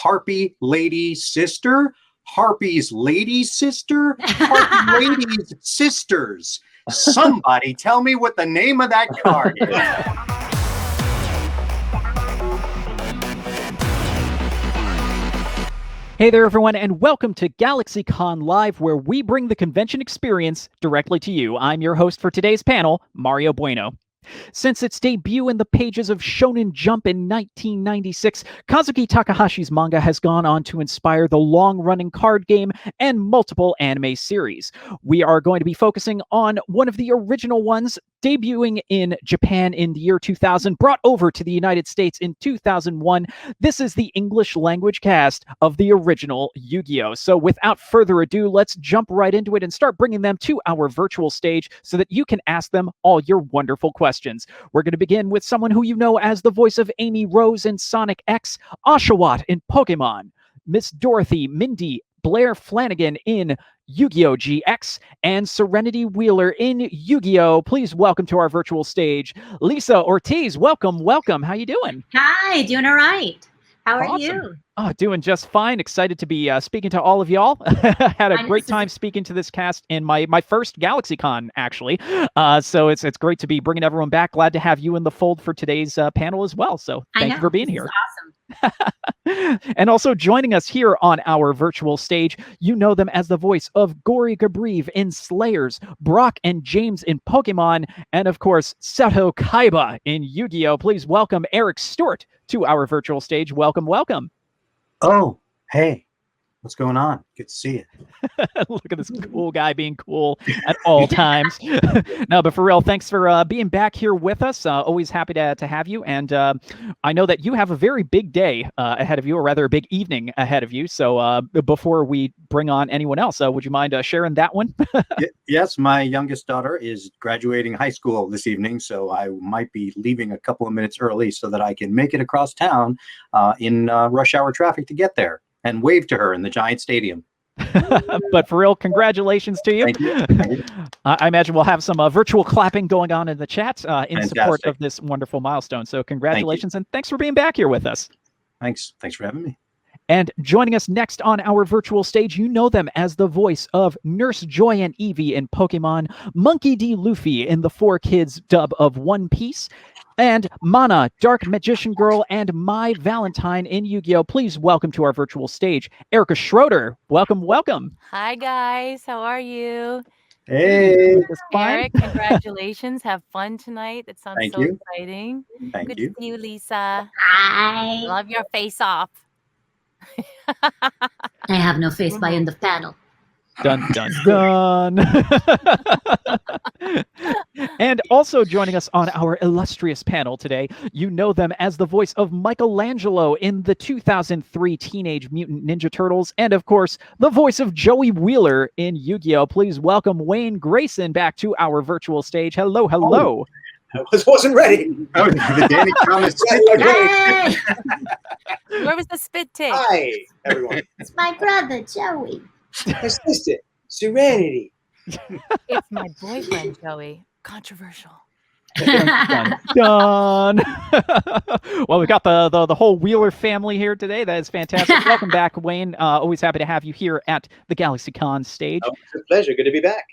Harpy Lady Sister, Harpy's Lady Sister, Harpy Lady's Sisters. Somebody tell me what the name of that card is. Hey there, everyone, and welcome to GalaxyCon Live, where we bring the convention experience directly to you. I'm your host for today's panel, Mario Bueno. Since its debut in the pages of Shonen Jump in 1996, Kazuki Takahashi's manga has gone on to inspire the long-running card game and multiple anime series. We are going to be focusing on one of the original ones, debuting in Japan in the year 2000, brought over to the United States in 2001. This is the English language cast of the original Yu-Gi-Oh! So without further ado, let's jump right into it and start bringing them to our virtual stage so that you can ask them all your wonderful questions. We're going to begin with someone who you know as the voice of Amy Rose in Sonic X, Oshawott in Pokemon, Miss Dorothy Mindy Blair Flanagan in YuGiOh GX, and Serenity Wheeler in Yu-Gi-Oh! Please welcome to our virtual stage, Lisa Ortiz. Welcome. How you doing? Hi, doing all right. How are Awesome. you? Oh, doing just fine. Excited to be speaking to all of y'all. Had a great time speaking to this cast in my first GalaxyCon, actually. So it's great to be bringing everyone back. Glad to have you in the fold for today's panel as well. So thank you for being here. Awesome. And also joining us here on our virtual stage, you know them as the voice of Gory Gabrieve in Slayers, Brock and James in Pokemon, and of course, Seto Kaiba in Yu-Gi-Oh! Please welcome Eric Stewart to our virtual stage. Welcome. Oh, hey, what's going on? Good to see you. Look at this cool guy being cool at all times. No, but for real, thanks for being back here with us. Always happy to have you. And I know that you have a very big day ahead of you, or rather a big evening ahead of you. So before we bring on anyone else, would you mind sharing that one? Yes, my youngest daughter is graduating high school this evening, so I might be leaving a couple of minutes early so that I can make it across town in rush hour traffic to get there and wave to her in the giant stadium. But for real, congratulations to you. Thank you. I imagine we'll have some virtual clapping going on in the chat in support of this wonderful milestone. So congratulations, and thanks for being back here with us. Thanks for having me. And joining us next on our virtual stage, you know them as the voice of Nurse Joy and Eevee in Pokemon, Monkey D. Luffy in the 4Kids dub of One Piece, and Mana, Dark Magician Girl, and My Valentine in Yu-Gi-Oh! Please welcome to our virtual stage, Erica Schroeder. Welcome. Hi, guys. How are you? Hey. Eric, congratulations. Have fun tonight. It sounds Thank so you. exciting. Thank Good you. to see you, Lisa. Hi. Love your face off. I have no face by end of panel. Dun. And also joining us on our illustrious panel today, you know them as the voice of Michelangelo in the 2003 Teenage Mutant Ninja Turtles, and of course, the voice of Joey Wheeler in Yu-Gi-Oh! Please welcome Wayne Grayson back to our virtual stage. Hello. I wasn't ready. Oh, the Danny Thomas. Hey, Where was the spit take? Hi, everyone. it's my brother, Joey. My sister, Serenity. It's my boyfriend, Joey. Controversial. Done. Well, we got the whole Wheeler family here today. That is fantastic. Welcome back, Wayne. Always happy to have you here at the GalaxyCon stage. Oh, it's a pleasure. Good to be back.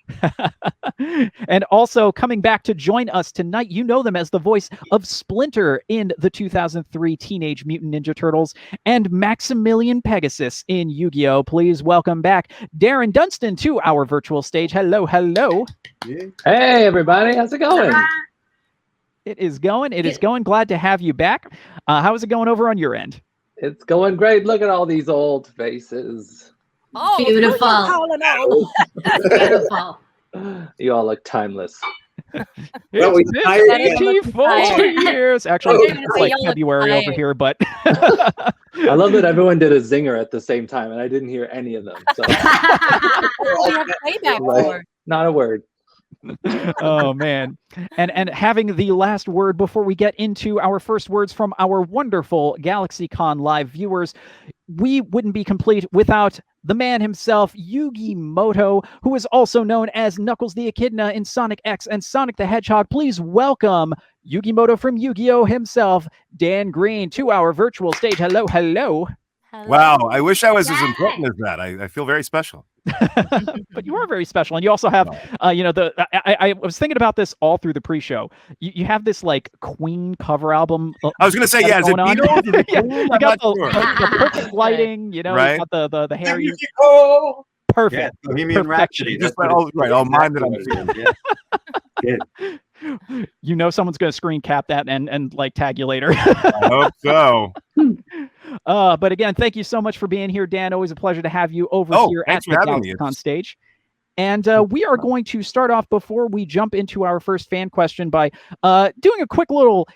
And also coming back to join us tonight, you know them as the voice of Splinter in the 2003 Teenage Mutant Ninja Turtles and Maximillion Pegasus in Yu-Gi-Oh! Please welcome back Darren Dunstan to our virtual stage. Hello. Hey, everybody. How's it going? It is going. Glad to have you back. How is it going over on your end? It's going great. Look at all these old faces. Oh, Beautiful. Beautiful. You all look timeless. Well, we hired again. 54 years. Actually, it's like February over here, but I love that everyone did a zinger at the same time, and I didn't hear any of them. So What do you have playback for? not a word. Oh man. And having the last word before we get into our first words from our wonderful GalaxyCon live viewers, we wouldn't be complete without the man himself, Yugi Muto, who is also known as Knuckles the Echidna in Sonic X and Sonic the Hedgehog. Please welcome Yugi Muto from Yu-Gi-Oh! Himself, Dan Green, to our virtual stage. Hello. Hello. Wow, I wish I was as Yay. important as that. I feel very special. But you are very special, and you also have, I was thinking about this all through the pre-show. You have this like Queen cover album. I was gonna say, yeah, is it going on. Beatles? Is it Yeah, Queen? you I'm got not sure. the perfect lighting, you know, Right. you got the hair. Musical. Yeah, Perfect. Bohemian Rhapsody. Just That's like, what oh, right, I'll mind that I'm exactly what it is, yeah. Good. You know someone's going to screen cap that and like tag you later. I hope so. But again, thank you so much for being here, Dan. Always a pleasure to have you over here at thanks the for having me. GalaxyCon stage. And we are going to start off before we jump into our first fan question by doing a quick little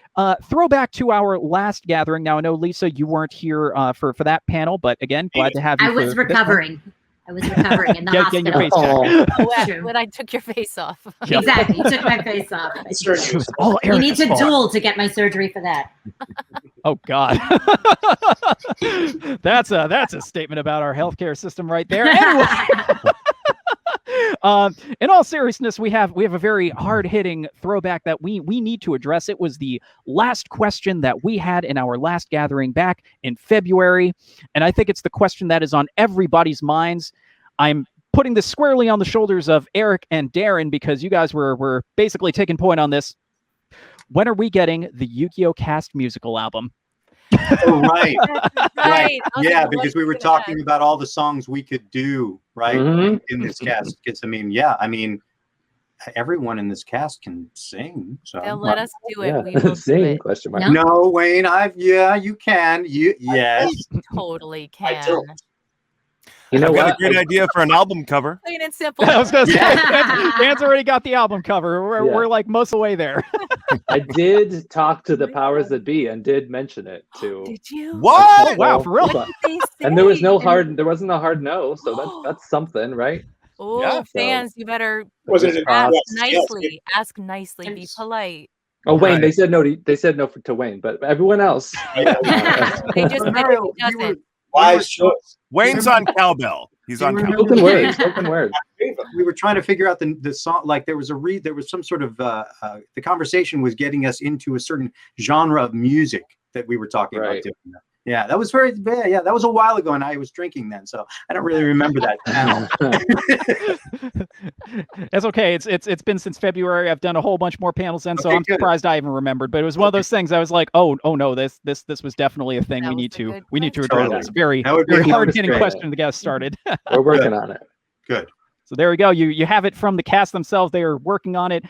throwback to our last gathering. Now, I know, Lisa, you weren't here for that panel, but again, glad to have you. I was recovering. I was recovering in the Getting your hospital. face checked. When, True. when I took your face off. Yep. Exactly. You took my face off. It was all You need Eric's to fault. duel to get my surgery for that. Oh God, that's a statement about our healthcare system right there. Anyway, in all seriousness, we have a very hard hitting throwback that we need to address. It was the last question that we had in our last gathering back in February, and I think it's the question that is on everybody's minds. I'm putting this squarely on the shoulders of Eric and Darren because you guys were basically taking point on this. When are we getting the YuGiOh cast musical album? Oh, right. Right. I was Yeah, like, because what's we were gonna talking happen? about all the songs we could do, right, Mhm. in this cast. Because everyone in this cast can sing. So They'll let us do it. Yeah. We will do Sing, it. question mark. No. no, Wayne, you can. Yes. Totally I can. don't. You know I've got a what? great idea for an album cover. Plain and simple. I was gonna say, Yeah. Dan's already got the album cover. We're like most of the way there. I did talk to the powers that be and did mention it too. Did you? What? Oh, wow, for real? But- They and there was say. no there wasn't a hard no, so that's something, right? Oh, Yeah. fans, you better Wasn't Fingers it? crossed. ask Yes, nicely. Ask nicely. Be polite. Oh, Wayne, Right. they said no. They said no to Wayne, but everyone else. Yeah. They just said No, he doesn't. Wise choice. Wayne's on cowbell. He's on cowbell. Spoken word. Spoken word. we were trying to figure out the song. Like there was some sort of the conversation was getting us into a certain genre of music that we were talking about Right. doing. Yeah, that was very bad. Yeah, that was a while ago, and I was drinking then, so I don't really remember that panel. That's okay. It's been since February. I've done a whole bunch more panels then, so Okay, I'm good. surprised I even remembered. But it was one of those things. I was like, oh no, this was definitely a thing That we was need a to good address. question. It's very That would be very a hard hitting mistake. question to get us started. We're working on it. Good. So there we go. You have it from the cast themselves. They are working on it.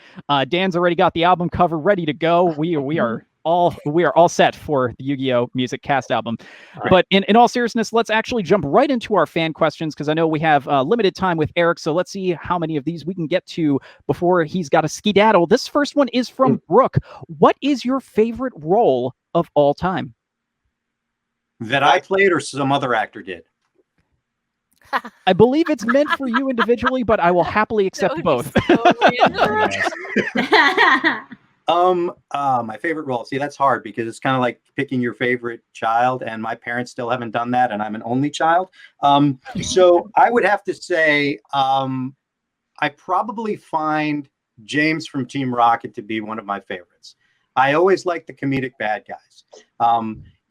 Dan's already got the album cover ready to go. We are all set for the Yu-Gi-Oh! Music cast album. Right. But in all seriousness, let's actually jump right into our fan questions because I know we have limited time with Eric. So let's see how many of these we can get to before he's got a skedaddle. This first one is from Brooke. What is your favorite role of all time? That I played or some other actor did. I believe it's meant for you individually, but I will happily accept That would both. be so random. My favorite role. See, that's hard because it's kind of like picking your favorite child, and my parents still haven't done that, and I'm an only child. So I would have to say I probably find James from Team Rocket to be one of my favorites. I always like the comedic bad guys.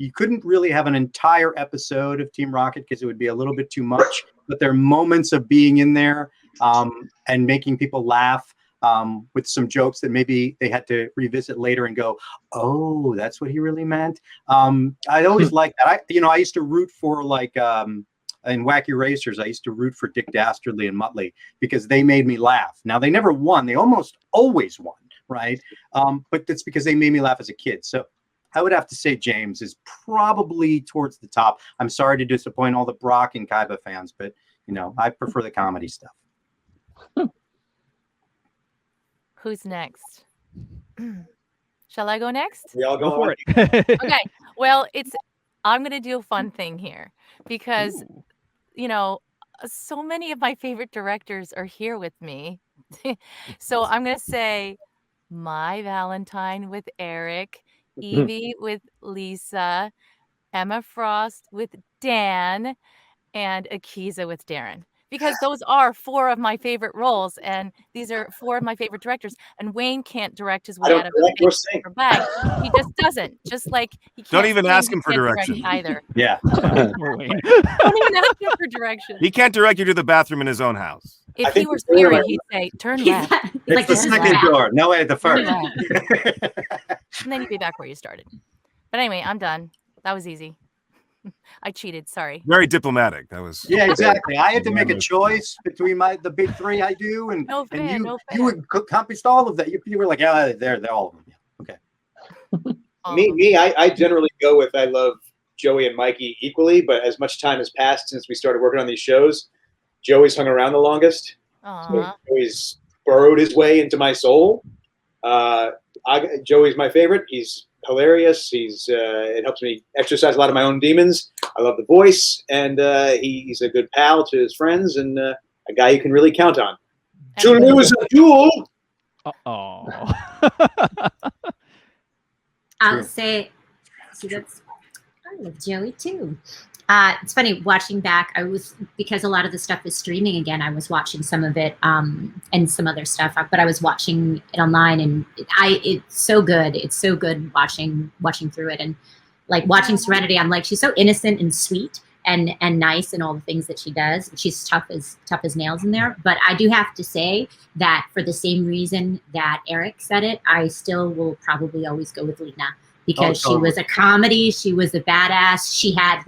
You couldn't really have an entire episode of Team Rocket because it would be a little bit too much, but there are moments of being in there and making people laugh with some jokes that maybe they had to revisit later and go, oh, that's what he really meant. I always liked that. I used to root for like in Wacky Racers, I used to root for Dick Dastardly and Muttley because they made me laugh. Now, they never won. They almost always won, right? But that's because they made me laugh as a kid. So I would have to say James is probably towards the top. I'm sorry to disappoint all the Brock and Kaiba fans, but, I prefer the comedy stuff. Who's next? Shall I go next? We all Go go for on. it. Okay. Well, I'm going to do a fun thing here because, so many of my favorite directors are here with me. So I'm going to say My Valentine with Eric, Evie with Lisa, Emma Frost with Dan, and Akiza with Darren. because those are 4 of my favorite roles, and these are 4 of my favorite directors. And Wayne can't direct his way don't out of direct a or big sing. paper bag. He just doesn't. Just like he can't Don't even sing, ask he him for can't direct direction. either. Yeah. Poor Wayne. Don't even ask him for direction. He can't direct you to the bathroom in his own house. I If he think were the door- Siri, he'd say, "Turn He's left," like, It's the this is second bad. door. No way, the Turn first. left, and then you'd be back where you started. But anyway, I'm done. That was easy. I cheated. Sorry. Very diplomatic. That was. Yeah, exactly. I had to make a choice between the big 3 I do, and No fair, and no you encompassed all of that. You were like, yeah, they're all of them. Yeah. Okay. I generally go with I love Joey and Mikey equally, but as much time has passed since we started working on these shows, Joey's hung around the longest. Aw. Joey's burrowed his way into my soul. Joey's my favorite. He's hilarious. It helps me exercise a lot of my own demons. I love the voice, and he's a good pal to his friends, and a guy you can really count on. To And- lose a duel. Oh. I'll True. say, see, that's I love Joey too. It's funny watching back. Because a lot of the stuff is streaming again. I was watching some of it and some other stuff, but I was watching it online, and it's so good. It's so good watching through it, and like watching Serenity. I'm like, she's so innocent and sweet and nice and all the things that she does. She's tough as nails in there. But I do have to say that for the same reason that Eric said it, I still will probably always go with Lena. Because she was a comedy, she was a badass. She had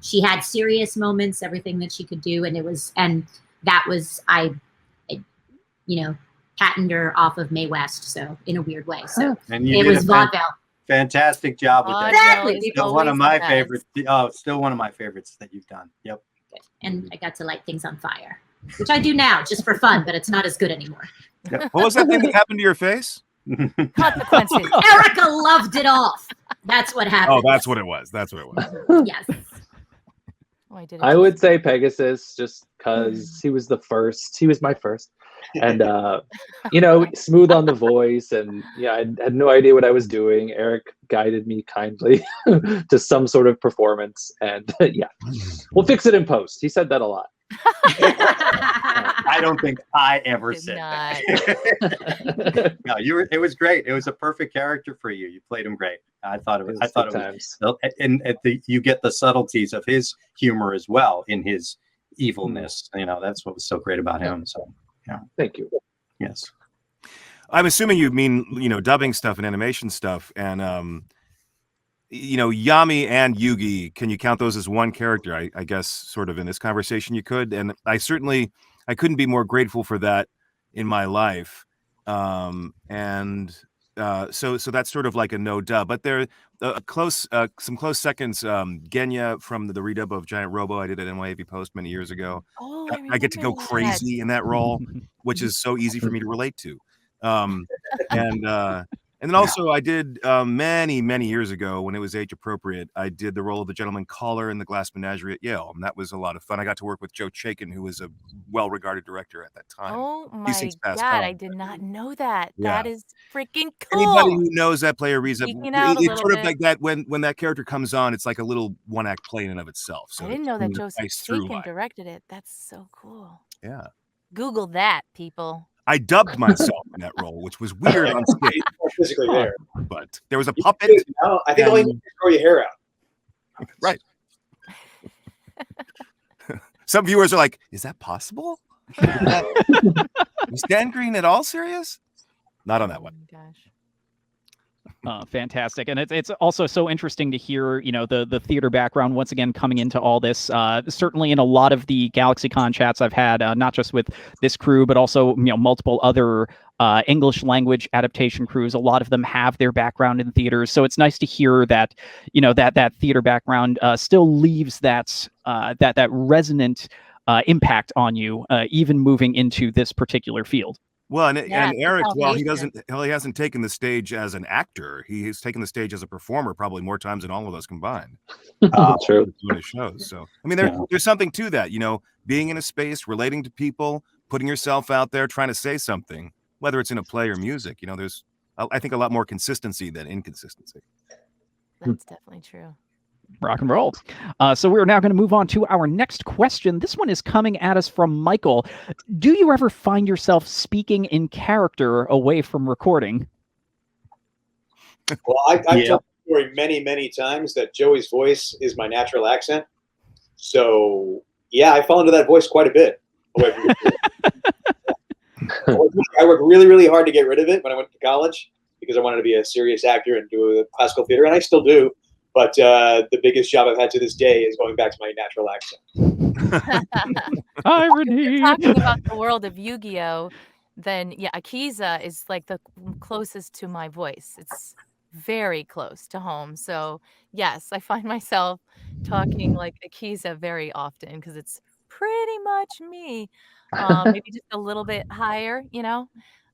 she had serious moments, everything that she could do, I patented her off of Mae West, so in a weird way. So And you it did was a vaudeville. fantastic job with that. Exactly. Job. It's Still one of always my the best. favorites. Oh, still one of my favorites that you've done. Yep. And I got to light things on fire, which I do now just for fun, but it's not as good anymore. What was that thing that happened to your face? Consequences. Erica loved it off. That's what happened. Oh, that's what it was. That's what it was. Yes. Oh, I did it. I would say Pegasus just because he was the first. He was my first. And, smooth on the voice. And yeah, I had no idea what I was doing. Eric guided me kindly to some sort of performance. And yeah, we'll fix it in post. He said that a lot. I don't think I ever Did said not. that. No, it was great. It was a perfect character for you. You played him great. I thought it was. Times. And you get the subtleties of his humor as well in his evilness. That's what was so great about him. So Thank you. yes. I'm assuming you mean, dubbing stuff and animation stuff. And, Yami and Yugi, can you count those as one character? I guess sort of in this conversation you could. And I couldn't be more grateful for that in my life. So that's sort of like a no dub. But there some close seconds. Genya from the redub of Giant Robo. I did an NYAV post many years ago. Oh, I get to go remember that. crazy in that role, which is so easy for me to relate to. And then also I did many years ago when it was age appropriate, I did the role of the gentleman caller in the Glass Menagerie at Yale. And that was a lot of fun. I got to work with Joe Chaikin, who was a well-regarded director at that time. Oh He's my since God, passed on. I did not know that. Yeah. That is freaking cool. Anybody who knows that play or reads that, Geeking out a it's little sort of bit. like that when that character comes on, it's like a little one-act play in and of itself. So I didn't know that it's a Joseph nice through Chaikin line. directed it. That's so cool. Yeah. Google that, people. I dubbed myself in that role, which was weird on stage, Physically there. but there was a puppet. I think all you need is grow your hair out. Right. Some viewers are like, is that possible? Is Dan Green at all serious? Not on that one. Oh my gosh. Fantastic. And it's also so interesting to hear, the theater background once again coming into all this. Certainly in a lot of the GalaxyCon chats I've had, not just with this crew, but also, multiple other English language adaptation crews. A lot of them have their background in theaters. So it's nice to hear that, that theater background still leaves that resonant impact on you, even moving into this particular field. Well, and Yeah, Eric, well, he salvation. hasn't taken the stage as an actor. He's taken the stage as a performer probably more times than all of us combined. True. Doing his shows. So, I mean, there's something to that, being in a space, relating to people, putting yourself out there, trying to say something, whether it's in a play or music. There's, I think, a lot more consistency than inconsistency. That's definitely true. Rock and roll. So we're now going to move on to our next question. This one is coming at us from Michael. Do you ever find yourself speaking in character away from recording? Well, I've told the story many, many times that Joey's voice is my natural accent. So, yeah, I fall into that voice quite a bit away from I worked really, really hard to get rid of it when I went to college because I wanted to be a serious actor and do classical theater, and I still do. But the biggest job I've had to this day is going back to my natural accent. Irony. If you're talking about the world of Yu-Gi-Oh, then yeah, Akiza is like the closest to my voice. It's very close to home. So yes, I find myself talking like Akiza very often because it's pretty much me. Maybe just a little bit higher, you know.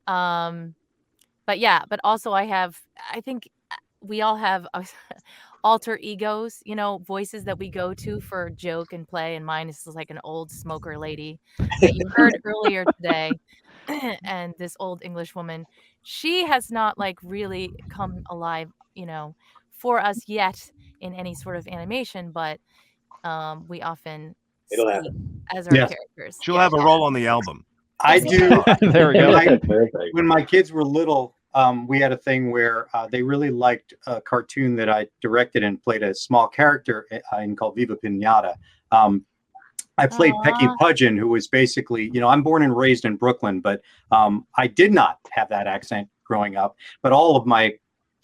But yeah, but also I think we all have alter egos, you know, voices that we go to for joke and play. And mine is like an old smoker lady that you heard earlier today. And this old English woman, she has not like really come alive, you know, for us yet in any sort of animation, but we often It'll speak happen. as our Yes. characters. She'll Yeah. have a role on the album. I do. There we go. Perfect. When my kids were little, we had a thing where they really liked a cartoon that I directed and played a small character in called Viva Pinata. I played Pecky Pudgeon, who was basically, you know, I'm born and raised in Brooklyn, but I did not have that accent growing up. But all of my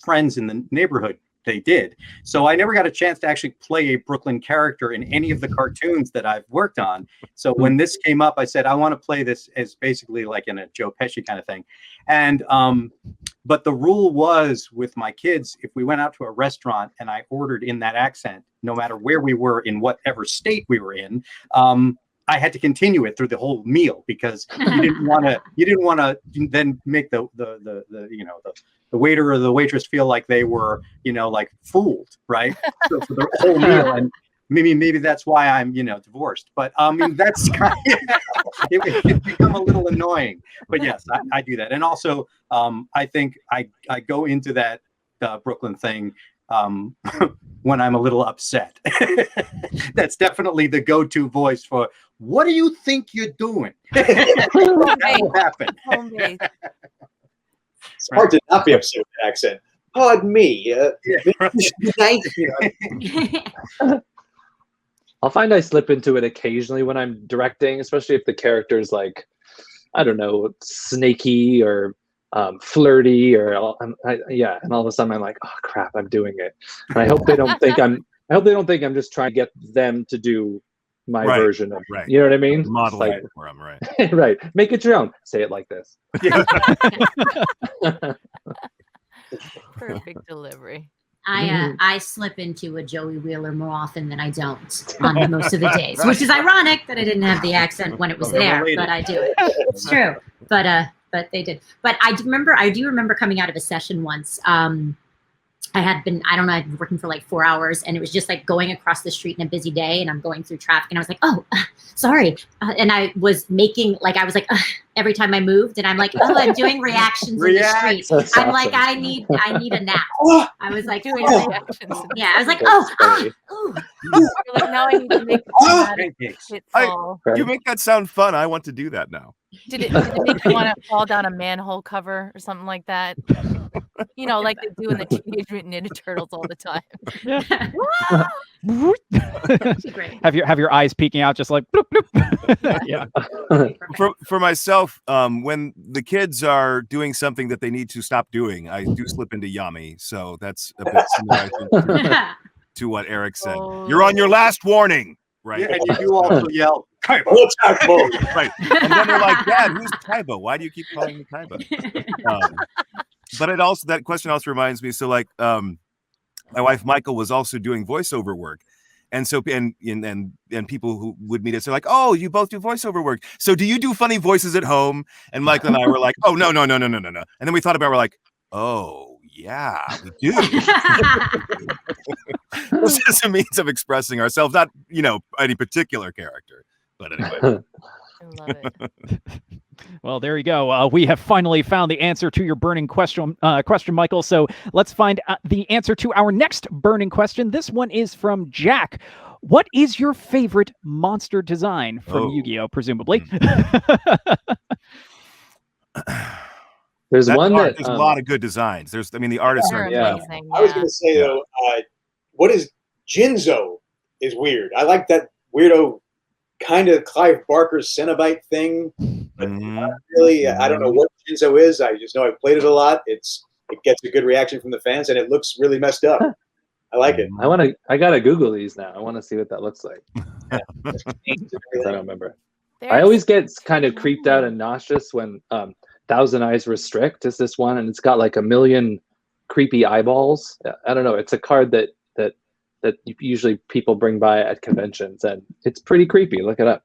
friends in the neighborhood, they did. So I never got a chance to actually play a Brooklyn character in any of the cartoons that I've worked on. So when this came up, I said, I want to play this as basically like in a Joe Pesci kind of thing. And but the rule was with my kids, if we went out to a restaurant and I ordered in that accent, no matter where we were in whatever state we were in, I had to continue it through the whole meal because you didn't want to then make the waiter or the waitress feel like they were, you know, like fooled, right? So for the whole meal, and maybe that's why I'm, you know, divorced. But I mean, that's kind of, it can become a little annoying. But yes, I do that, and also I think I go into that Brooklyn thing when I'm a little upset. That's definitely the go-to voice for what do you think you're doing? That will happen. Home-based. It's hard to not be upset with that accent. Pardon me. I'll find I slip into it occasionally when I'm directing, especially if the character's like, I don't know, snaky or flirty or and all of a sudden I'm like, oh crap, I'm doing it. And I hope they don't think I'm just trying to get them to do my version of it. You know what I mean? Model like, it for them, right? right. Make it your own. Say it like this. Perfect delivery. I slip into a Joey Wheeler more often than I don't on most of the days, which is ironic that I didn't have the accent when it was there, but I do it. It's true. But they did. But I do remember coming out of a session once. I'd been working for like 4 hours, and it was just like going across the street in a busy day, and I'm going through traffic, and I was like, oh, sorry. And I was making, like, I was like, every time I moved, and I'm like, oh, I'm doing reactions in the street. That's I'm awesome. like, I need a nap. I was like, Doing reactions. yeah, I was like, That's funny. You're like, now I need to make it fall. You make that sound fun. I want to do that now. Did it make you want to fall down a manhole cover or something like that? You know, like they do in the Teenage Mutant Ninja Turtles all the time. great. Have your eyes peeking out just like bloop, bloop. Yeah. For myself, when the kids are doing something that they need to stop doing, I do slip into Yami. So that's a bit similar, I think, to what Eric said. Oh. You're on your last warning, right? Yeah, and you do also yell, Kaiba. Right. And then they're like, Dad, who's Kaiba? Why do you keep calling me Kaiba? But that question also reminds me. So like, my wife Michael was also doing voiceover work. And so, and people who would meet us are like, oh, you both do voiceover work. So do you do funny voices at home? And Michael and I were like, oh, no. And then we thought about it, we're like, oh, yeah, we do. It's just a means of expressing ourselves, not, you know, any particular character. But anyway. I love it. Well, there you go. We have finally found the answer to your burning question, Michael. So let's find the answer to our next burning question. This one is from Jack. What is your favorite monster design from Yu-Gi-Oh, presumably? There's one that there's a lot of good designs. The artists are amazing. I was going to say though, what is Jinzo is weird. I like that weirdo kind of Clive Barker Cenobite thing, but not really. I don't know what Jinzo is. I just know I've played it a lot. It gets a good reaction from the fans, and it looks really messed up. I like it. I gotta Google these now. I want to see what that looks like. I don't remember. I always get kind of creeped out and nauseous when Thousand Eyes Restrict is this one, and it's got like 1 million creepy eyeballs. I don't know. It's a card that usually people bring by at conventions, and it's pretty creepy. Look it up.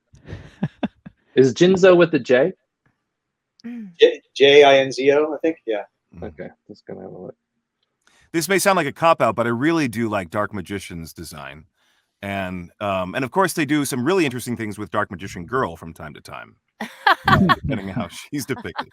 Is Jinzo with the J? Jinzo, I think. Yeah. Okay, let's go have a look. This may sound like a cop-out, but I really do like Dark Magician's design. And of course, they do some really interesting things with Dark Magician Girl from time to time, depending on how she's depicted.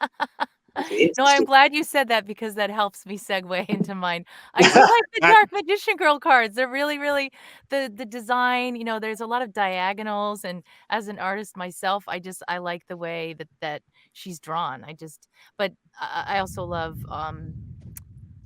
No, I'm glad you said that because that helps me segue into mine. I do like the Dark Magician Girl cards. They're really, really the design. There's a lot of diagonals, and as an artist myself, I like the way that she's drawn. But I also love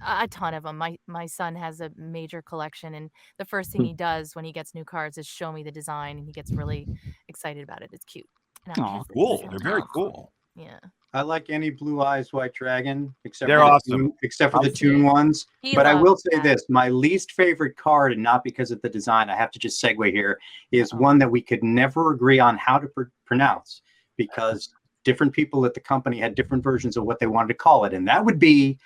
a ton of them. My son has a major collection, and the first thing he does when he gets new cards is show me the design, and he gets really excited about it. It's cute. Oh, cool! They're very cool. Yeah. I like any Blue Eyes White Dragon, except They're for awesome. except for the Toon ones. But I will say that. this: my least favorite card, and not because of the design, I have to just segue here, is one that we could never agree on how to pronounce because different people at the company had different versions of what they wanted to call it, and that would be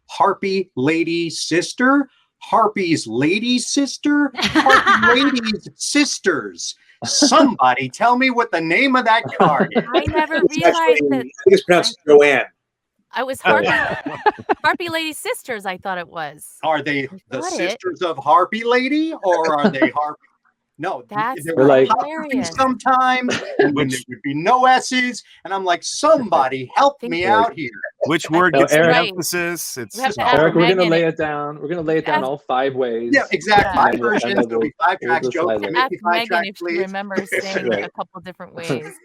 Harpy Lady Sister, Harpy's Lady Sister, Harpy Ladies Sisters. Somebody tell me what the name of that card is. I never realized that. I think it's pronounced Joanne. I was Harpy Lady Sisters, I thought it was. Are they the sisters of Harpy Lady, or are they Harpy? No, That's there were hilarious. sometimes when there would be no S's, and I'm like, somebody help me out here. Which word gets the emphasis? We have to ask Eric, we're gonna Megan lay it down. We're gonna lay it down all 5 ways. Yeah, exactly. Yeah. My version is going to be 5 tracks. Joe, can you make Ask me 5 Megan tracks, if she please? remembers saying Right. it a couple different ways.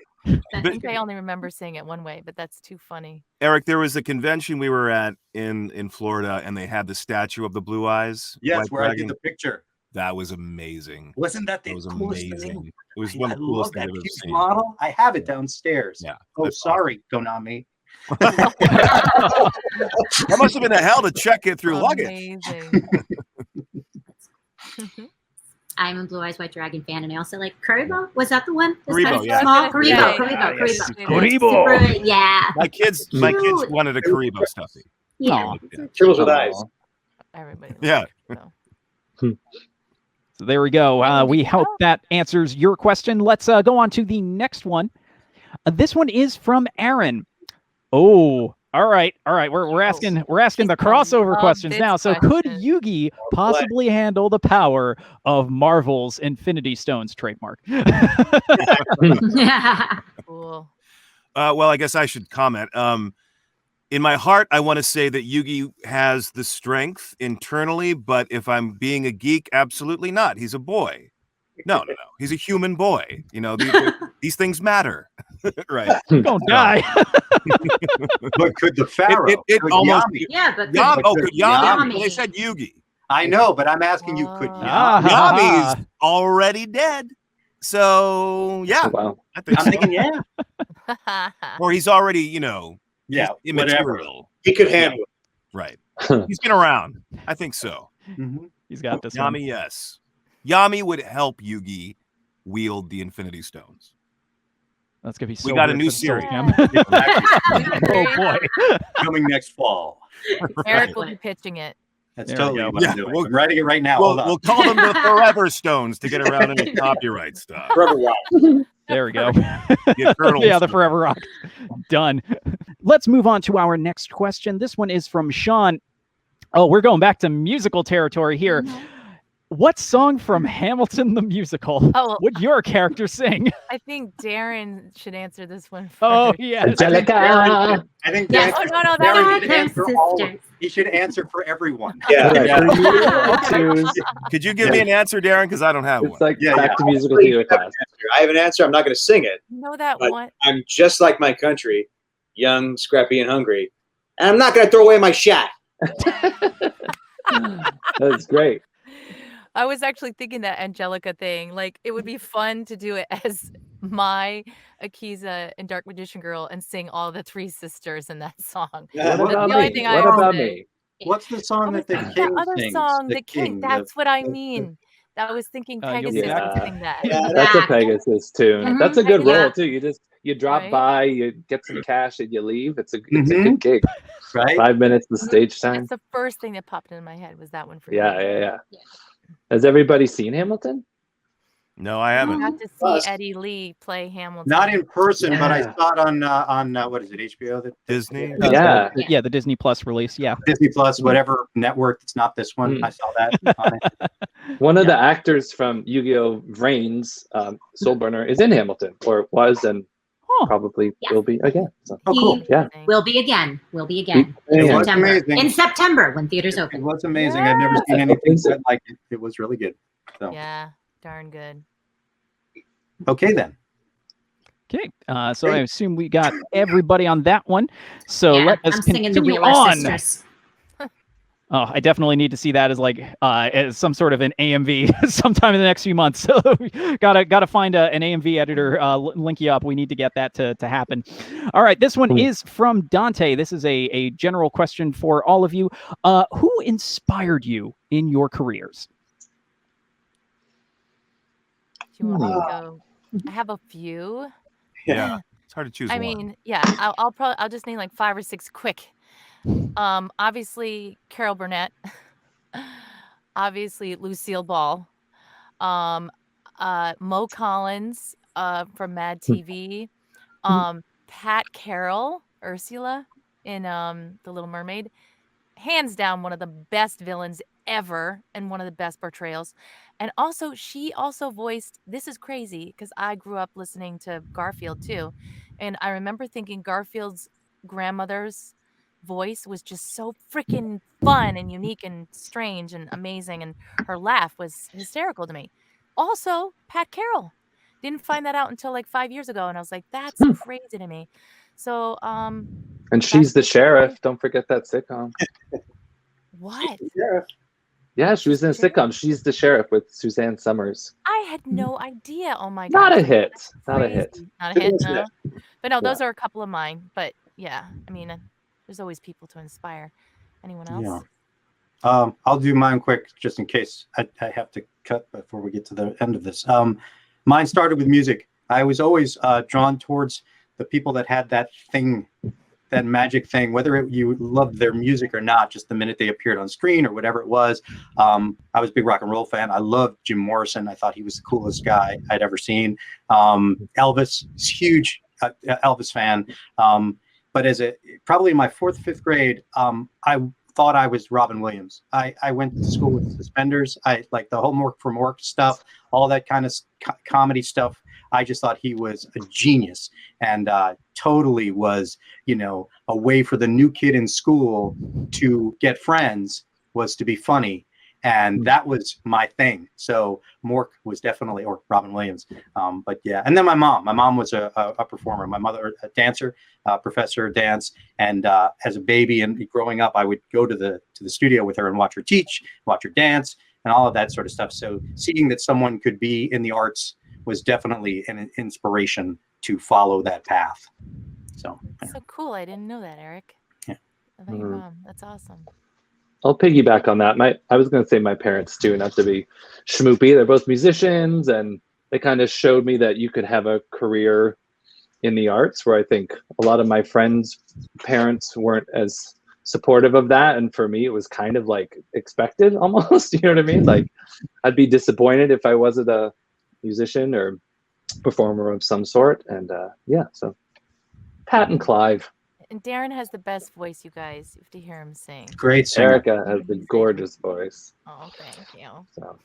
I think I only remember saying it one way, but that's too funny. Eric, there was a convention we were at in Florida, and they had the statue of the Blue Eyes. Yes, White where I Dragon. did the picture. That was amazing. Wasn't that the That was coolest amazing. thing? It was one I of the coolest love things that I've ever huge seen. model. I have it downstairs. Yeah. Oh, that's sorry, Konami. That must have been a hell to check it through luggage. Amazing. I'm a Blue Eyes White Dragon fan, and I also like Karibo. Was that the one? Karibo, yeah. Small Yeah, Karibo. Yeah. My kids wanted a Karibo stuffy. Yeah. Turtles with eyes. Everybody. Yeah. So there we go. We hope that answers your question. Let's go on to the next one. This one is from Aaron. Oh, all right. We're asking the crossover love questions this now. So could question. Yugi possibly handle the power of Marvel's Infinity Stones trademark? Cool. Well, I guess I should comment. In my heart, I want to say that Yugi has the strength internally, but if I'm being a geek, absolutely not. He's a boy. No. He's a human boy. These things matter. Right. Don't die. But could the Pharaoh? It could almost- Yami? Yeah, but Could Yami? Yami. Well, they said Yugi. I know, but I'm asking you, could Ah. Yami? Yami's already dead. So, yeah. Oh, wow. I think I'm so. thinking, yeah. Or he's already, Yeah, he's whatever. immaterial. He could handle it. Right. He's been around. I think so. Mhm. He's got this one. Yami, yes. Yami would help Yugi wield the Infinity Stones. That's gonna be so. We got a weird new for the Soul series. Cam. Oh boy. Coming next fall. Eric will be pitching it. That's There we totally go. what I'm Yeah, doing. I'm writing it right now. We'll, Hold on. we'll call them the Forever Stones to get around any copyright stuff. Forever Wild. There we go. The Eternal Yeah, the Stones. Forever Rock. Done. Let's move on to our next question. This one is from Sean. Oh, we're going back to musical territory here. What song from Hamilton the musical would your character sing? I think Darren should answer this one first. Oh, yes. Angelica. I think Yes. Darren- Oh, no, Darren that should was answer all of, he should answer for everyone. Yeah. Right, Yeah. for you, I'll choose. Could you give me an answer, Darren? Because I don't have one. It's like Yeah, back yeah. to musical theater class. I have an answer. I'm not going to sing it. know that But one. I'm just like my country, young, scrappy, and hungry. And I'm not going to throw away my shot. That's great. I was actually thinking that Angelica thing. Like, it would be fun to do it as my Akiza and Dark Magician Girl and sing all the three sisters in that song. What That's about the only me? thing I What would about say. me? What's the song that the That king other sings? song, The the king. king. That's what I mean. I was thinking You'll Pegasus be would back. sing that. Yeah, That's a Yeah. Pegasus tune. Mhm. That's a good Yeah. role too. You drop Right? by, you get some cash, and you leave. It's a Mhm. good gig. Right? 5 minutes the stage time. That's the first thing that popped into my head was that one for Yeah, you. yeah. Yeah. Has everybody seen Hamilton? No, I haven't. Got to Well, see Eddie Lee play Hamilton. Not in person, but I Yeah. saw it on what is it, HBO? Disney? Yeah. Yeah, the Disney Plus release. Yeah. Disney Plus, whatever network. It's not this one. Mm. I saw that on it. One of the actors from Yu-Gi-Oh! Reigns, Soulburner, is in Hamilton, or was, and Huh. probably Yeah. will be again. So, Oh, cool. yeah. Will be again. Will be again. It In was September. amazing. In September when theaters It open. was amazing. I've never seen anything quite like it. It was really good. So Yeah, darn good. okay then. Okay. So I assume we got everybody on that one. So Yeah, let us I'm singing the continue Wheeler on. Sisters. Oh, I definitely need to see that as like as some sort of an AMV sometime in the next few months. So gotta find an AMV editor, link you up. We need to get that to happen. All right, this one is from Dante. This is a general question for all of you. Who inspired you in your careers? Do you want me to go? I have a few. Yeah. It's hard to choose I one. mean, yeah, I'll just name like 5 or 6 quick. Obviously Carol Burnett. Obviously Lucille Ball. Mo Collins from Mad TV. Pat Carroll, Ursula in The Little Mermaid. Hands down one of the best villains ever and one of the best portrayals. And also she also voiced, this is crazy because I grew up listening to Garfield too. And I remember thinking Garfield's grandmother's voice was just so freaking fun and unique and strange and amazing, and her laugh was hysterical to me. Also, Pat Carroll. Didn't find that out until like 5 years ago, and I was like, that's crazy to me. So And she's the sheriff. Don't forget that sitcom. what? Yeah. Yeah, she was in a sitcom. She's the sheriff with Suzanne Summers. I had no idea. Oh my god. Not a hit. Not a hit. Not a hit, Good no. But no, those Yeah. are a couple of mine. But yeah, I mean, there's always people to inspire. Anyone else? Yeah. I'll do mine quick just in case I have to cut before we get to the end of this. Mine started with music. I was always drawn towards the people that had that thing, that magic thing, whether you loved their music or not, just the minute they appeared on screen or whatever it was. I was a big rock and roll fan. I loved Jim Morrison. I thought he was the coolest guy I'd ever seen. Elvis, huge Elvis fan. But probably in my 4th, 5th grade, I thought I was Robin Williams. I went to school with suspenders. I like the homework from work stuff, all that kind of comedy stuff. I just thought he was a genius, and totally was, a way for the new kid in school to get friends was to be funny. And that was my thing. So Mork was definitely, or Robin Williams. But yeah, and then my mom was a performer. My mother, a dancer, professor of dance. And as a baby and growing up, I would go to the studio with her and watch her teach, watch her dance, and all of that sort of stuff. So seeing that someone could be in the arts was definitely an inspiration to follow that path. So, yeah. So cool. I didn't know that, Eric. Yeah. About your mom. That's awesome. I'll piggyback on that. I was going to say my parents too, not to be schmoopy. They're both musicians, and they kind of showed me that you could have a career in the arts, where I think a lot of my friends' parents weren't as supportive of that. And for me, it was kind of like expected almost, you know what I mean? Like I'd be disappointed if I wasn't a musician or performer of some sort. And so Pat and Clive. And Darren has the best voice, you guys. You have to hear him sing. Great singer. Erica has the gorgeous voice. Oh, thank you. So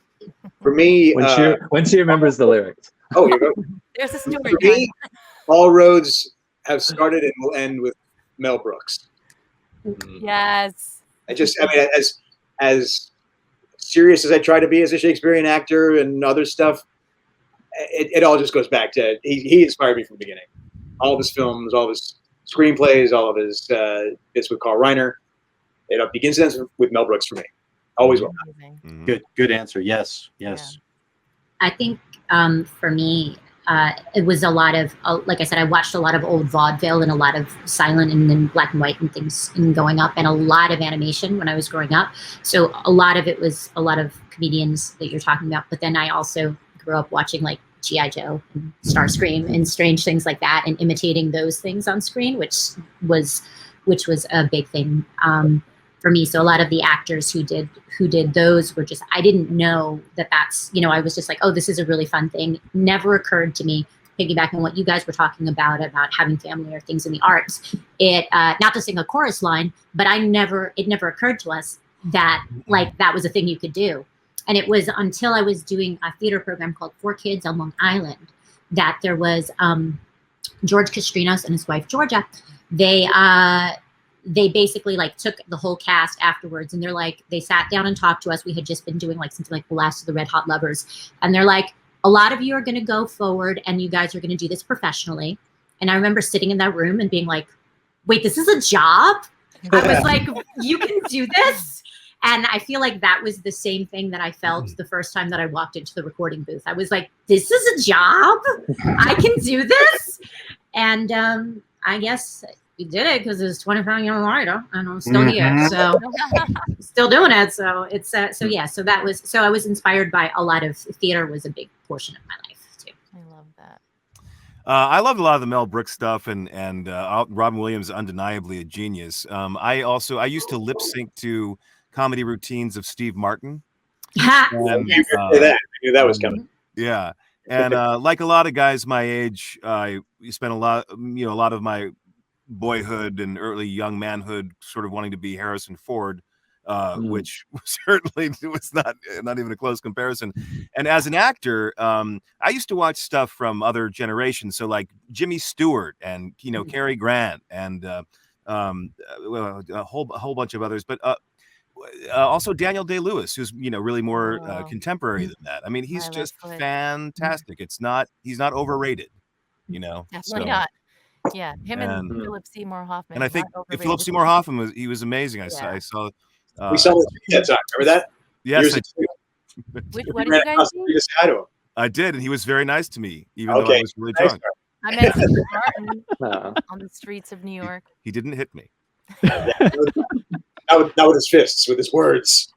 For me, when she remembers the lyrics. oh, you go. There's a Stewart For me, gun. all roads have started and will end with Mel Brooks. Yes. I mean, as serious as I try to be as a Shakespearean actor and other stuff, it all just goes back to he inspired me from the beginning. All of his films, all of his screenplays, all of his bits with Carl Reiner. It begins and ends with Mel Brooks for me. Always will. Good answer. Yes. I think for me, it was a lot of, like I said, I watched a lot of old vaudeville and a lot of silent and then black and white and things and going up, and a lot of animation when I was growing up. So a lot of it was a lot of comedians that you're talking about. But then I also grew up watching like GI Joe and Starscream and strange things like that, and imitating those things on screen, which was a big thing for me. So a lot of the actors who did those were just, I didn't know that's, I was just like, oh, this is a really fun thing. Never occurred to me, piggybacking on what you guys were talking about having family or things in the arts. It not to sing a chorus line, but it never occurred to us that like that was a thing you could do. And it was until I was doing a theater program called For Kids on Long Island that there was George Castrinos and his wife Georgia. They basically like took the whole cast afterwards, and they sat down and talked to us. We had just been doing like something like The Last of the Red Hot Lovers, and they're like, a lot of you are going to go forward and you guys are going to do this professionally. And I remember sitting in that room and being like, wait, this is a job? I was like, you can do this? And I feel like that was the same thing that I felt the first time that I walked into the recording booth. I was like, this is a job? I can do this? And I guess we did it because it was 25 years later and I'm still here. So still doing it. So it's so I was inspired by a lot of theater was a big portion of my life too. I love that. I loved a lot of the Mel Brooks stuff, and Robin Williams undeniably a genius. I used to lip sync to comedy routines of Steve Martin. And, I knew that was coming. Yeah, and like a lot of guys my age, I spent a lot of my boyhood and early young manhood sort of wanting to be Harrison Ford, which certainly was not even a close comparison. And as an actor, I used to watch stuff from other generations, so like Jimmy Stewart and Cary Grant and a whole bunch of others, but also Daniel Day-Lewis, who's really more contemporary than that. I mean, he's just fantastic. He's not overrated, Definitely not. Yeah, him and Philip Seymour Hoffman. And I think Philip Seymour Hoffman was amazing. I saw. We saw him that time. Remember that? Yes. What did you guys do? I did, and he was very nice to me, even though I was really drunk. I met Steve Martin on the streets of New York. He didn't hit me. Not with his fists, with his words.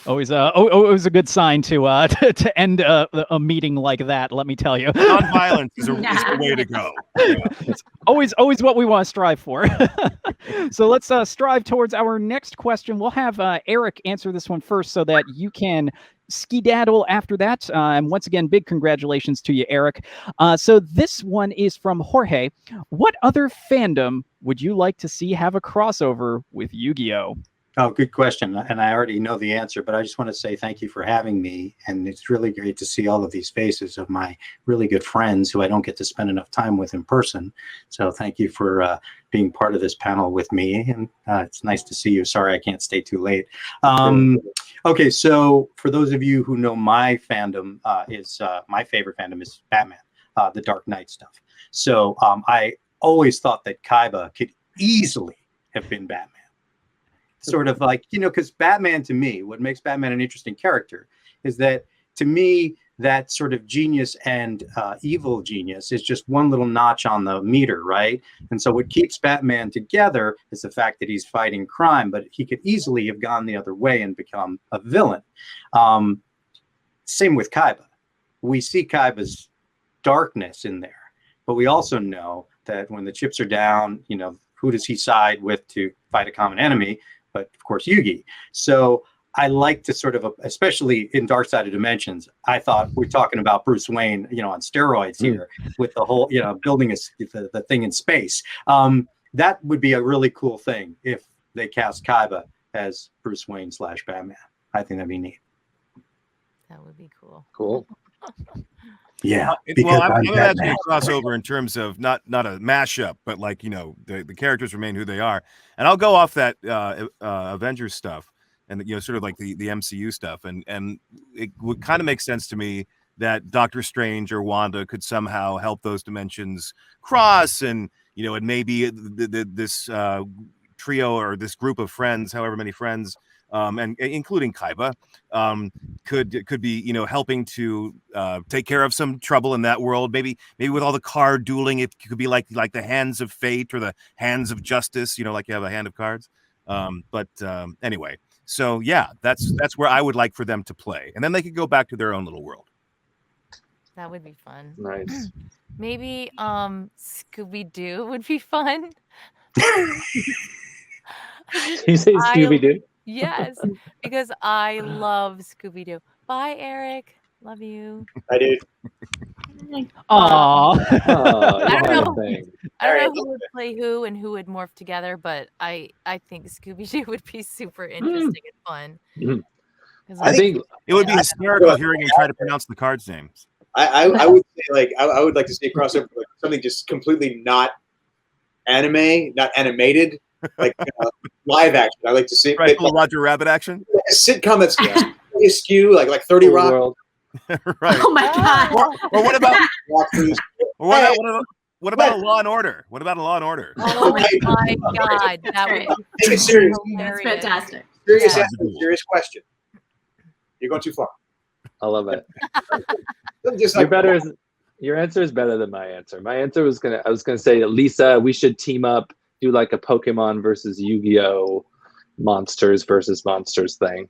Always a good sign to end a meeting like that. Let me tell you, non-violence is the way to go. It's always what we want to strive for. So let's strive towards our next question. We'll have Eric answer this one first, so that you can skedaddle after that. And once again, big congratulations to you, Eric. So this one is from Jorge. What other fandom would you like to see have a crossover with Yu-Gi-Oh? Oh, good question. And I already know the answer, but I just want to say thank you for having me. And it's really great to see all of these faces of my really good friends who I don't get to spend enough time with in person. So thank you for being part of this panel with me. And it's nice to see you. Sorry, I can't stay too late. Okay, so for those of you who know my fandom, my favorite fandom is Batman, the Dark Knight stuff. So I always thought that Kaiba could easily have been Batman. Sort of like, because Batman, to me, what makes Batman an interesting character is that, to me, that sort of genius and evil genius is just one little notch on the meter, right? And so what keeps Batman together is the fact that he's fighting crime, but he could easily have gone the other way and become a villain. Same with Kaiba. We see Kaiba's darkness in there, but we also know that when the chips are down, who does he side with to fight a common enemy? But of course, Yugi. So I like to sort of, especially in Dark Side of Dimensions, I thought we're talking about Bruce Wayne, on steroids here with the whole, building the thing in space. That would be a really cool thing if they cast Kaiba as Bruce Wayne / Batman. I think that'd be neat. That would be cool. Cool. Yeah. Well, I'm I'm imagining Batman. a crossover in terms of not a mashup, but like, you know, the characters remain who they are. And I'll go off that Avengers stuff and, you know, sort of like the MCU stuff. And it would kind of make sense to me that Doctor Strange or Wanda could somehow help those dimensions cross, and, you know, and maybe this trio or this group of friends, however many friends, and including Kaiba, could be, you know, helping to take care of some trouble in that world. Maybe with all the card dueling, it could be like the hands of fate or the hands of justice. You know, like you have a hand of cards. But anyway, so yeah, that's where I would like for them to play, and then they could go back to their own little world. That would be fun. Nice. Maybe Scooby-Doo would be fun. You say Scooby-Doo? Yes, because I love Scooby-Doo. Bye, Eric. Love you. I do. Aww. Oh, I don't you know. thing. I don't know who would play who and who would morph together, but I think Scooby-Doo would be super interesting and fun. Mhm. 'Cause I think It would be hysterical hearing him try to pronounce the cards' names. I would say, like, I would like to see a crossover with something just completely not anime, not animated, like live action. I like to see Right, it, little Roger Rabbit action. like a sitcom that's askew, like 30 Cool Rock. world. Right. Oh my God. Or what about Walk through this- what about a Law and Order? What about a Law and Order? Oh my God, that would Take it serious. be That's hilarious. fantastic. Serious Yeah. answer, serious question. You're going too far. I love it. Just You're like better. Your answer is better than my answer. My answer was I was gonna say, Lisa, we should team up, do like a Pokemon versus Yu-Gi-Oh, monsters versus monsters thing.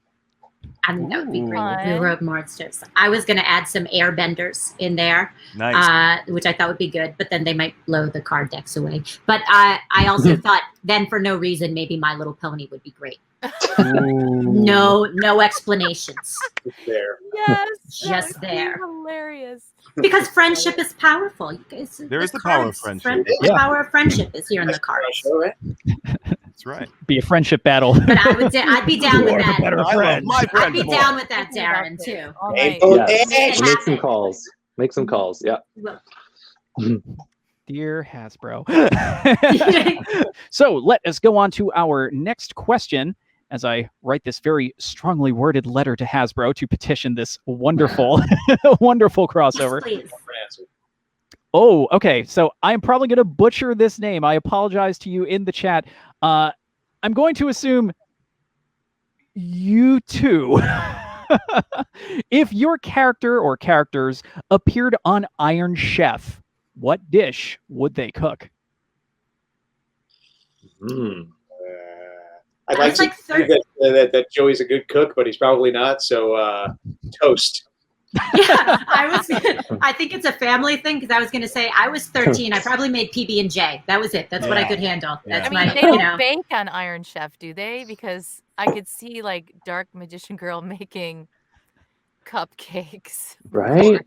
I think that would be great. Fun. Blue Road Monsters. I was going to add some airbenders in there, Nice. which I thought would be good, but then they might blow the card decks away. But I also thought then for no reason, maybe My Little Pony would be great. No explanations. there. Yes, Just that would be there. hilarious. Because friendship is powerful. You guys, There is the power of friendship. The power of friendship is here in the cards. Show, right? That's right. Be a friendship battle. But I'd be down with that. better I love friends. my I'd friends be more. down with that, Thinking about Darren, this too. all night. Oh, Yeah. Make it Make some happen. calls. Make some calls. Yeah. Well, Dear Hasbro. So let us go on to our next question as I write this very strongly worded letter to Hasbro to petition this wonderful, wonderful crossover. please. Oh, okay. So I'm probably going to butcher this name. I apologize to you in the chat. I'm going to assume you two. If your character or characters appeared on Iron Chef, what dish would they cook? I'd like It's to like think that Joey's a good cook, but he's probably not. So toast. Yeah, I think it's a family thing because I was going to say I was 13. I probably made PB&J. That was it. That's what I Yeah. could handle. Yeah. That's I mean, my, they don't bake on Iron Chef, do they? Because I could see like Dark Magician Girl making cupcakes. Right?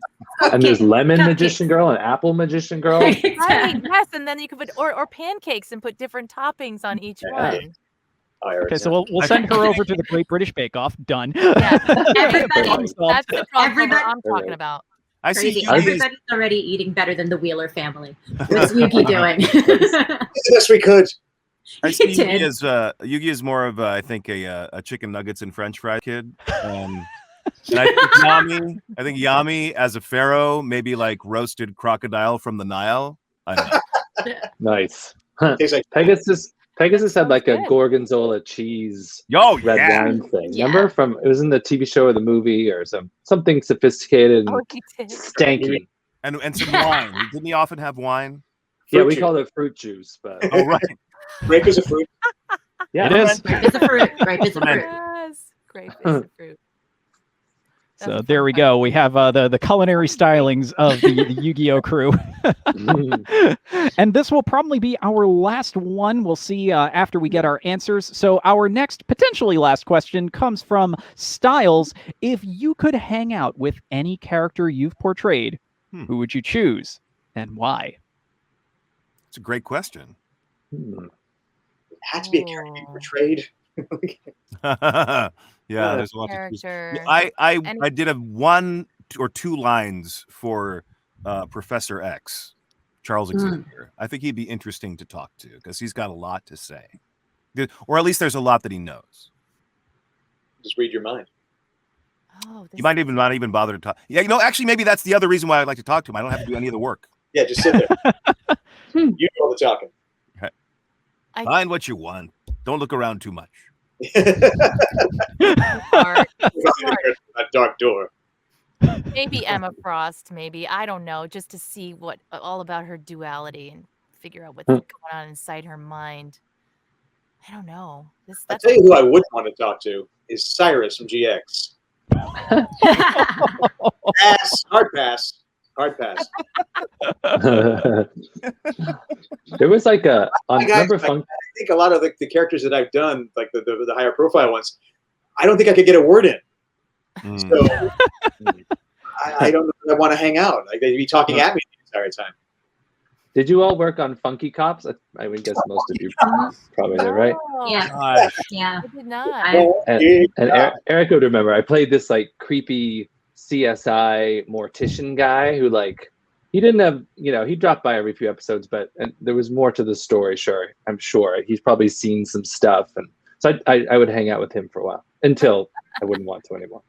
And there's lemon Cupcakes. magician girl and apple magician girl. Right, yes, and then you could put or pancakes and put different toppings on each Yeah. one. Okay, so we'll send her over to the Great British Bake Off. Done. Yeah. Everybody- Problem solved. That's the problem Everybody- I'm talking about. I see crazy. Yugi's, Everybody's already eating better than the Wheeler family. What's Yugi doing? the best we could. I see He did. Yugi is more of I think a chicken nuggets and French fry kid. And I think Yami as a pharaoh, maybe like roasted crocodile from the Nile. I don't know. Nice. Tastes like Pegasus had like a Good. gorgonzola cheese Yo, red yeah. wine thing. Yeah. Remember from it was in the TV show or the movie or something sophisticated and Oh, he did. stanky. And some wine. Didn't he often have wine? Yeah, Fruit we juice. called it fruit juice, but Oh, right. grape is a fruit. yeah, It is. Grape is a fruit. Grape is a fruit. Yes, grape is a fruit. That's So a there fun we fact. go. We have the culinary stylings of the Yu-Gi-Oh crew. And this will probably be our last one. We'll see after we get our answers. So our next potentially last question comes from Styles. If you could hang out with any character you've portrayed, who would you choose and why? It's a great question. It had to be a character you portrayed. Yeah, there's a lot to choose. character. I did a 1 or 2 lines for Professor X, Charles Xavier. I think he'd be interesting to talk to because he's got a lot to say, or at least there's a lot that he knows. Just read your mind. Oh, You might even not even bother to talk. Yeah, actually, maybe that's the other reason why I'd like to talk to him. I don't have to do any of the work. Yeah, just sit there. You do all the talking. Find what you want. Don't look around too much. Smart. A dark door. Maybe Emma Frost. Maybe I don't know. Just to see what all about her duality and figure out what's going on inside her mind. I don't know. I'll tell you who I would want to talk to is Cyrus from GX. Pass. Hard pass. Hard pass. There was like a on Guys, number I fun. think a lot of the characters that I've done, like the higher profile ones, I don't think I could get a word in. So I don't know if I want to hang out. Like they'd be talking at me the entire time. Did you all work on Funky Cops? I would guess most of you probably did, right? Yeah. Yeah. I did not. And Eric would remember. I played this like creepy CSI mortician guy who like he didn't have he dropped by every few episodes, but there was more to the story. Sure, I'm sure he's probably seen some stuff, and so I would hang out with him for a while until I wouldn't want to anymore.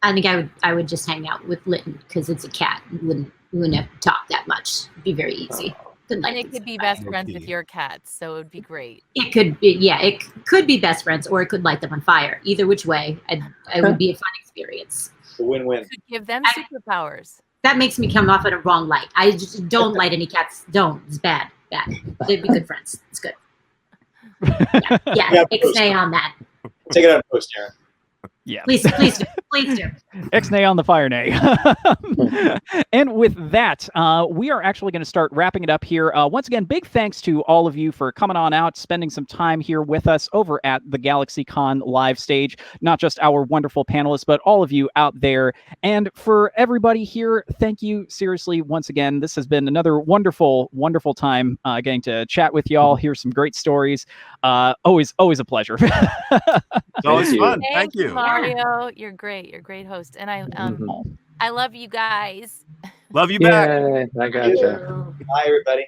I think I would just hang out with Litton because it's a cat. We wouldn't have to talk that much. It'd be very easy. And it could be best friends with your cats, so it would be great. It could be, it could be best friends, or it could light them on fire. Either which way, it would be a fun experience. It's a win-win. Could give them superpowers. That makes me come off in a wrong light. I just don't light any cats. Don't. It's bad. They'd be good friends. It's good. Yeah. Ixnay on that. Take it out of post, Darren. Yeah. Please do. Ixnay on the fire nay. And with that, we are actually going to start wrapping it up here. Once again, big thanks to all of you for coming on out, spending some time here with us over at the GalaxyCon live stage. Not just our wonderful panelists, but all of you out there. And for everybody here, thank you seriously once again. This has been another wonderful, wonderful time getting to chat with y'all, hear some great stories. Always a pleasure. It's always fun. Thank you. Mario. You're great. You're a great host. And I love you guys. Love you back. Yeah, I gotcha. Bye, everybody.